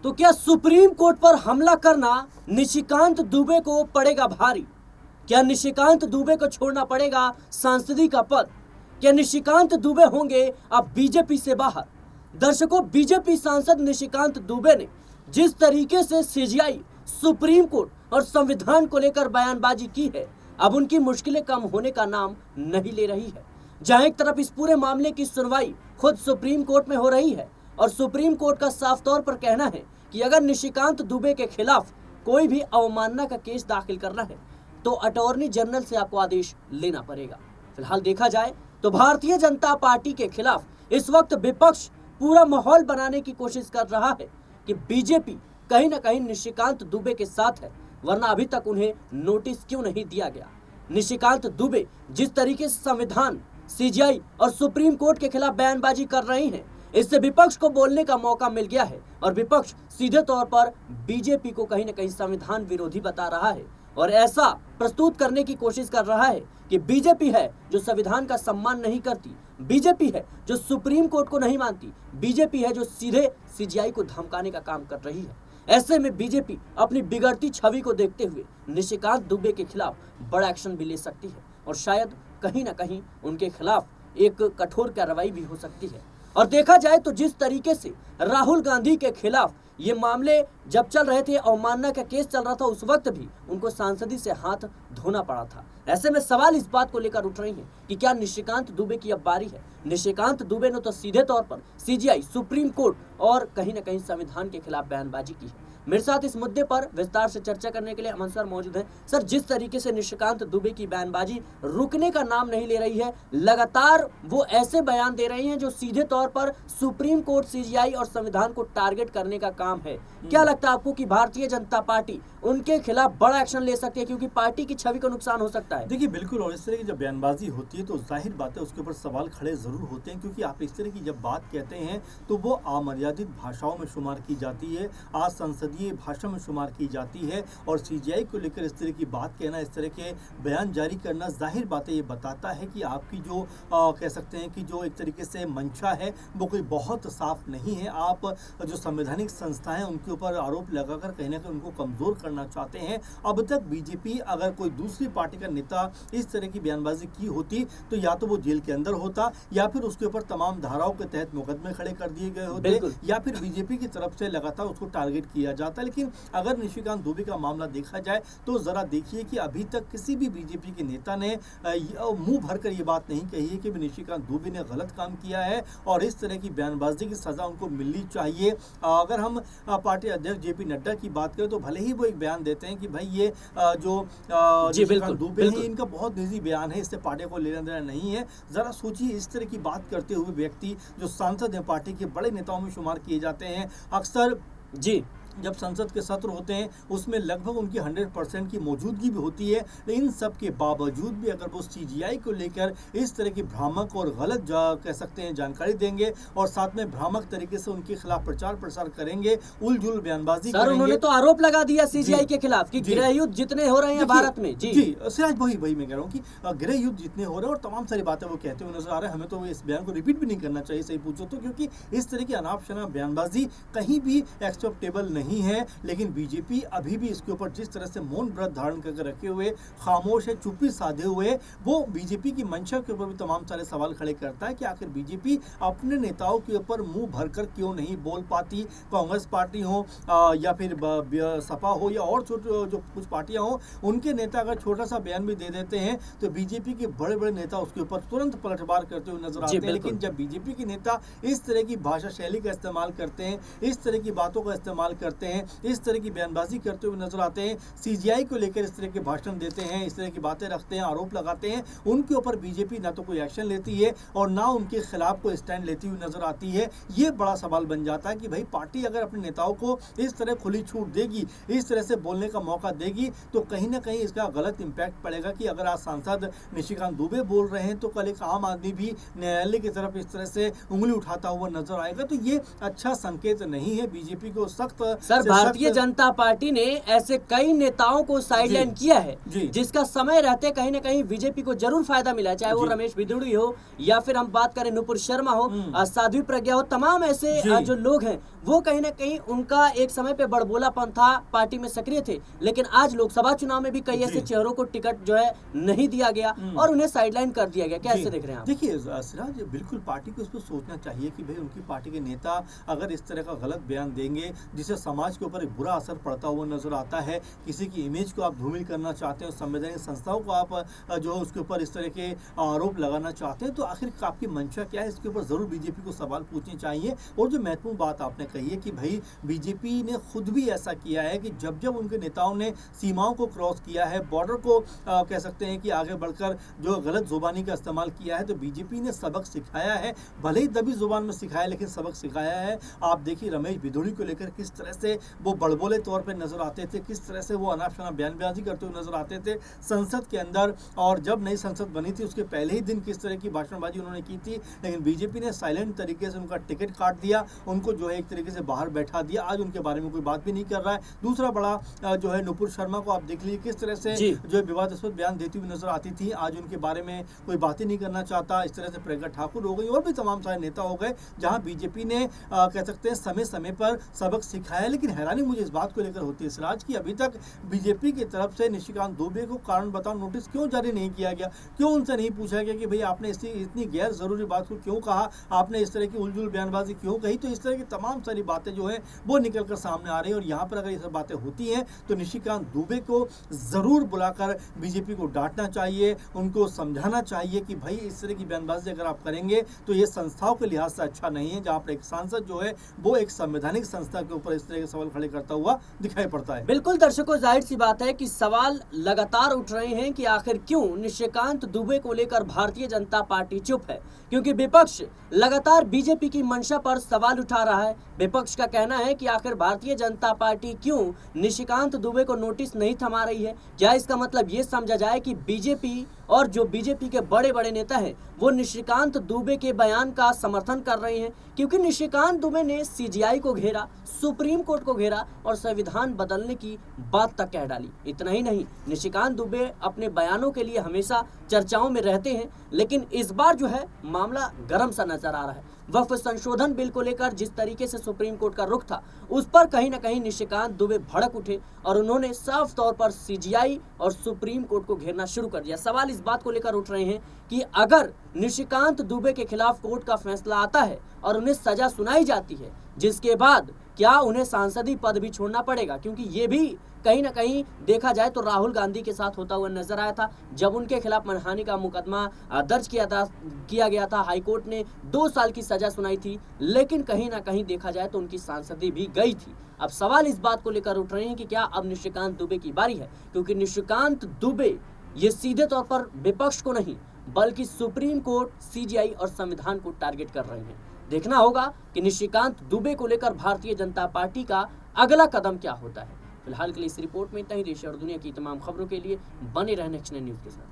तो क्या supreme court पर हमला करना निशिकांत दुबे को पड़ेगा भारी? क्या निशिकांत दुबे को छोड़ना पड़ेगा सांसदी का पद? क्या निशिकांत दुबे होंगे अब बीजेपी से बाहर? दर्शकों, बीजेपी सांसद निशिकांत दुबे ने जिस तरीके से सीजीआई, सुप्रीम कोर्ट और संविधान को लेकर बयानबाजी की है, अब उनकी मुश्किलें कम होने का नाम नहीं ले रही है। जहां एक तरफ इस पूरे मामले की सुनवाई खुद सुप्रीम कोर्ट में हो रही है और सुप्रीम कोर्ट का साफ तौर पर कहना है कि अगर निशिकांत दुबे के खिलाफ कोई भी अवमानना का केस दाखिल करना है तो अटॉर्नी जनरल से आपको आदेश लेना पड़ेगा। फिलहाल देखा जाए तो भारतीय जनता पार्टी के खिलाफ इस वक्त विपक्ष पूरा माहौल बनाने की कोशिश कर रहा है कि बीजेपी कहीं ना कहीं निशिकांत दुबे के साथ है, वरना अभी तक उन्हें नोटिस क्यों नहीं दिया गया। निशिकांत दुबे जिस तरीके से संविधान, सीजीआई और सुप्रीम कोर्ट के खिलाफ बयानबाजी कर रही हैं, इससे विपक्ष को बोलने का मौका मिल गया है और विपक्ष सीधे तौर पर बीजेपी को कहीं ना कहीं संविधान विरोधी बता रहा है और ऐसा प्रस्तुत करने की कोशिश कर रहा है कि बीजेपी है जो संविधान का सम्मान नहीं करती, बीजेपी है जो सुप्रीम कोर्ट को नहीं मानती, बीजेपी है जो सीधे सीजीआई को धमकाने का काम कर रही है। ऐसे में बीजेपी अपनी बिगड़ती छवि को देखते हुए निशिकांत दुबे के खिलाफ बड़ा एक्शन भी ले सकती है और शायद कहीं ना कहीं उनके खिलाफ एक कठोर कार्रवाई भी हो सकती है। और देखा जाए तो जिस तरीके से राहुल गांधी के खिलाफ ये मामले जब चल रहे थे, अवमानना का केस चल रहा था, उस वक्त भी उनको सांसदी से हाथ धोना पड़ा था। ऐसे में सवाल इस बात को लेकर उठ रही हैं कि क्या निशिकांत दुबे की अब बारी है? निशिकांत दुबे ने तो सीधे तौर पर सीजीआई, सुप्रीम कोर्ट और कहीं ना कहीं संविधान के खिलाफ बयानबाजी की है। मेरे साथ इस मुद्दे पर विस्तार से चर्चा करने के लिए अमन सर मौजूद हैं। सर, जिस तरीके से निशिकांत दुबे की बयानबाजी रुकने का नाम नहीं ले रही है, लगातार वो ऐसे बयान दे रही हैं जो सीधे तौर पर सुप्रीम कोर्ट, सीजीआई और संविधान को टारगेट करने का काम है। क्या लगता है आपको कि भारतीय जनता पार्टी उनके खिलाफ बड़ा एक्शन ले सकती है, क्योंकि पार्टी की छवि को नुकसान हो सकता है? देखिए, बिल्कुल। और इस तरह की जब बयानबाजी होती है तो जाहिर बात है उसके ऊपर सवाल खड़े जरूर होते हैं, क्योंकि आप इस तरह की जब बात कहते हैं तो वो अमर्यादित भाषाओं में शुमार की जाती है, असंसदीय भाषा में शुमार की जाती है। और सीजीआई को लेकर इस तरह की बात कहना, इस तरह के बयान जारी करना, जाहिर बात है ये बताता है कि आपकी जो कह सकते हैं कि जो एक तरीके से मंशा है वो कोई बहुत साफ नहीं है। आप जो संवैधानिक संस्थाएं हैं उनके ऊपर आरोप लगाकर कहीं ना कहीं उनको कमजोर करना चाहते हैं। अब तक बीजेपी अगर कोई दूसरी पार्टी का नेता इस तरह की बयानबाजी की होती तो या तो वो जेल के अंदर होता या फिर उसके ऊपर तमाम धाराओं के तहत मुकदमे खड़े कर दिए गए होते या फिर बीजेपी की तरफ से लगातार उसको टारगेट किया जाता। लेकिन अगर निशिकांत दुबे का मामला देखा जाए तो जरा देखिए कि अभी तक किसी भी बीजेपी के नेता ने मुंह भरकर ये बात नहीं कही है कि निशिकांत दुबे ने गलत काम किया है और इस तरह की बयानबाजी की सजा उनको मिलनी चाहिए। अगर हम पार्टी अध्यक्ष जेपी नड्डा की बात करें तो भले ही वो एक बयान देते हैं कि भाई ये जो निशिकांत दुबे है इनका बहुत निजी बयान है, इससे पार्टी को लेना देना नहीं है। जरा सोचिए, इस तरह की बात करते हुए व्यक्ति जो सांसद हैं, पार्टी के बड़े नेताओं में शुमार किए जाते हैं, अक्सर जब संसद के सत्र होते हैं उसमें लगभग उनकी 100% की मौजूदगी भी होती है। इन सब के बावजूद भी अगर वो सीजीआई को लेकर इस तरह की भ्रामक और गलत कह सकते हैं जानकारी देंगे और साथ में भ्रामक तरीके से उनके खिलाफ प्रचार प्रसार करेंगे, उलझुल बयानबाजी करेंगे। उन्होंने तो आरोप लगा दिया सीजीआई के खिलाफ कि गृह युद्ध जितने हो रहे हैं भारत में। जी सिराज, वही मैं कह रहा हूँ कि गृह युद्ध जितने हो रहे हैं और तमाम सारी बातें वो कहते हुए नजर आ रहे हैं। हमें तो इस बयान को रिपीट भी नहीं करना चाहिए, सही पूछो तो, क्योंकि इस तरह की अनाप शनाप बयानबाजी कहीं भी एक्सेप्टेबल नहीं है। लेकिन बीजेपी अभी भी इसके ऊपर जिस तरह से मौन व्रत धारण करके रखे हुए, खामोश है, चुप्पी साधे हुए, वो बीजेपी की मंशा के ऊपर भी तमाम सारे सवाल खड़े करता है कि आखिर बीजेपी अपने नेताओं के ऊपर मुंह भरकर क्यों नहीं बोल पाती। कांग्रेस पार्टी हो या फिर सपा हो या और जो कुछ पार्टियां हो, उनके नेता अगर छोटा सा बयान भी दे देते हैं तो बीजेपी के बड़े बड़े नेता उसके ऊपर तुरंत पलटवार करते हुए नजर आते हैं। लेकिन जब बीजेपी के नेता इस तरह की भाषा शैली का इस्तेमाल करते हैं, इस तरह की बातों का इस्तेमाल करते हैं, इस तरह की बयानबाजी करते हुए नजर आते हैं, सीजीआई को लेकर इस तरह के भाषण देते हैं, इस तरह की बातें रखते हैं, आरोप लगाते हैं, उनके ऊपर बीजेपी ना तो कोई एक्शन लेती है और ना उनके खिलाफ कोई स्टैंड लेती हुई नजर आती है। ये बड़ा सवाल बन जाता है कि भाई पार्टी अगर अपने नेताओं को इस तरह खुली छूट देगी, इस तरह से बोलने का मौका देगी, तो कहीं ना कहीं इसका गलत इंपैक्ट पड़ेगा कि अगर आज सांसद निशिकांत दुबे बोल रहे हैं तो कल एक आम आदमी भी न्यायालय की तरफ इस तरह से उंगली उठाता हुआ नजर आएगा। तो ये अच्छा संकेत नहीं है। बीजेपी को सख्त भारतीय जनता पार्टी ने ऐसे कई नेताओं को साइडलाइन किया है, जिसका समय रहते कहीं ना कहीं बीजेपी को जरूर फायदा मिला, चाहे वो रमेश बिदुड़ी हो या फिर हम बात करें नुपुर शर्मा हो, साध्वी प्रज्ञा हो, तमाम ऐसे जो लोग हैं वो कहीं ना कहीं उनका एक समय पे बड़बोलापन था, पार्टी में सक्रिय थे, लेकिन आज लोकसभा चुनाव में भी कई ऐसे चेहरों को टिकट जो है नहीं दिया गया और उन्हें साइडलाइन कर दिया गया। कैसे देख रहे हैं आप? देखिए सिराज, बिल्कुल पार्टी को इस पर सोचना चाहिए कि भाई उनकी पार्टी के नेता अगर इस तरह का गलत बयान देंगे जिससे समाज के ऊपर एक बुरा असर पड़ता हुआ नजर आता है, किसी की इमेज को आप धूमिल करना चाहते हैं, संवैधानिक संस्थाओं को आप जो है उसके ऊपर इस तरह के आरोप लगाना चाहते हैं, तो आखिर आपकी मंशा क्या है, इसके ऊपर जरूर बीजेपी को सवाल पूछने चाहिए। और जो महत्वपूर्ण बात आपने कही है कि भाई बीजेपी ने खुद भी ऐसा किया है कि जब जब उनके नेताओं ने सीमाओं को क्रॉस किया है, बॉर्डर को कह सकते हैं कि आगे बढ़कर जो गलत जुबानी का इस्तेमाल किया है, तो बीजेपी ने सबक सिखाया है, भले ही दबी जुबान में सिखाया लेकिन सबक सिखाया है। आप देखिए रमेश भिदोड़ी को लेकर किस तरह से वो बड़बोले तौर पर नजर आते थे, किस तरह से वो अनाप शनाप बयानबाजी करते हुए नजर आते थे संसद के अंदर, और जब नई संसद बनी थी उसके पहले ही दिन किस तरह की भाषणबाजी उन्होंने की थी, लेकिन बीजेपी ने साइलेंट तरीके से उनका टिकट काट दिया, उनको जो है एक तरीके से बाहर बैठा दिया। आज उनके बारे में कोई बात भी नहीं कर रहा है। दूसरा बड़ा जो है नुपुर शर्मा को आप देख लीजिए किस तरह से जो विवादास्पद बयान देती हुई नजर आती थी, आज उनके बारे में कोई बात ही नहीं करना चाहता। इस तरह से प्रियंका ठाकुर हो गई और भी तमाम सारे नेता हो गए, जहां बीजेपी ने कह सकते हैं समय समय पर सबक सिखाया। लेकिन हैरानी मुझे इस बात को लेकर होती है सिराज की अभी तक बीजेपी की तरफ से निशिकांत दुबे को कारण बताओ नोटिस क्यों जारी नहीं किया गया, क्यों उनसे नहीं पूछा गया कि भाई आपने इतनी गैर जरूरी बात को क्यों कहा, आपने इस तरह की उलझुल बयानबाजी क्यों कही। तो इस तरह की तमाम सारी बातें जो है वो निकल कर सामने आ रही है, और यहाँ पर अगर ये सब बातें होती हैं तो निशिकांत दुबे को जरूर बुलाकर बीजेपी को डांटना चाहिए, उनको समझाना चाहिए कि भाई इस तरह की बयानबाजी अगर आप करेंगे तो ये संस्थाओं के लिहाज से अच्छा नहीं है, जहाँ पर एक सांसद जो है वो एक संवैधानिक संस्था के ऊपर इस तरह के सवाल खड़े करता हुआ दिखाई पड़ता है। बिल्कुल दर्शकों, जाहिर सी बात है कि सवाल लगातार उठ रहे हैं कि आखिर क्यों निशिकांत दुबे को लेकर भारतीय जनता पार्टी चुप है, क्योंकि विपक्ष लगातार बीजेपी की मंशा पर सवाल उठा रहा है। विपक्ष का कहना है कि आखिर भारतीय जनता पार्टी क्यों निशिकांत दुबे को नोटिस नहीं थमा रही है। क्या इसका मतलब ये समझा जाए कि बीजेपी और जो बीजेपी के बड़े बड़े नेता हैं वो निशिकांत दुबे के बयान का समर्थन कर रहे हैं, क्योंकि निशिकांत दुबे ने सीजीआई को घेरा, सुप्रीम कोर्ट को घेरा और संविधान बदलने की बात तक कह डाली। इतना ही नहीं, निशिकांत दुबे अपने बयानों के लिए हमेशा चर्चाओं में रहते हैं, लेकिन इस बार जो है मामला गर्म सा नजर आ रहा है। वक्फ संशोधन बिल को लेकर जिस तरीके से सुप्रीम कोर्ट का रुख था, उस पर कहीं ना कहीं निशिकांत दुबे भड़क उठे और उन्होंने साफ तौर पर सीजीआई और सुप्रीम कोर्ट को घेरना शुरू कर दिया। सवाल इस बात को लेकर उठ रहे हैं कि अगर निशिकांत दुबे के खिलाफ कोर्ट का फैसला आता है और उन्हें सजा सुनाई जाती है, जिसके बाद क्या उन्हें सांसदीय पद भी छोड़ना पड़ेगा, क्योंकि ये भी कहीं ना कहीं देखा जाए तो राहुल गांधी के साथ होता हुआ नजर आया था। जब उनके खिलाफ मानहानि का मुकदमा दर्ज किया गया था, हाईकोर्ट ने 2 साल की सजा सुनाई थी, लेकिन कहीं ना कहीं देखा जाए तो उनकी सांसदी भी गई थी। अब सवाल इस बात को लेकर उठ रहे हैं कि क्या अब निशिकांत दुबे की बारी है, क्योंकि निशिकांत दुबे ये सीधे तौर पर विपक्ष को नहीं बल्कि सुप्रीम कोर्ट, सीजीआई और संविधान को टारगेट कर रहे हैं। देखना होगा कि निशिकांत दुबे को लेकर भारतीय जनता पार्टी का अगला कदम क्या होता है। फिलहाल के लिए इस रिपोर्ट में इतना ही। देश और दुनिया की तमाम खबरों के लिए बने रहने नेक्स्ट न्यूज़ के साथ।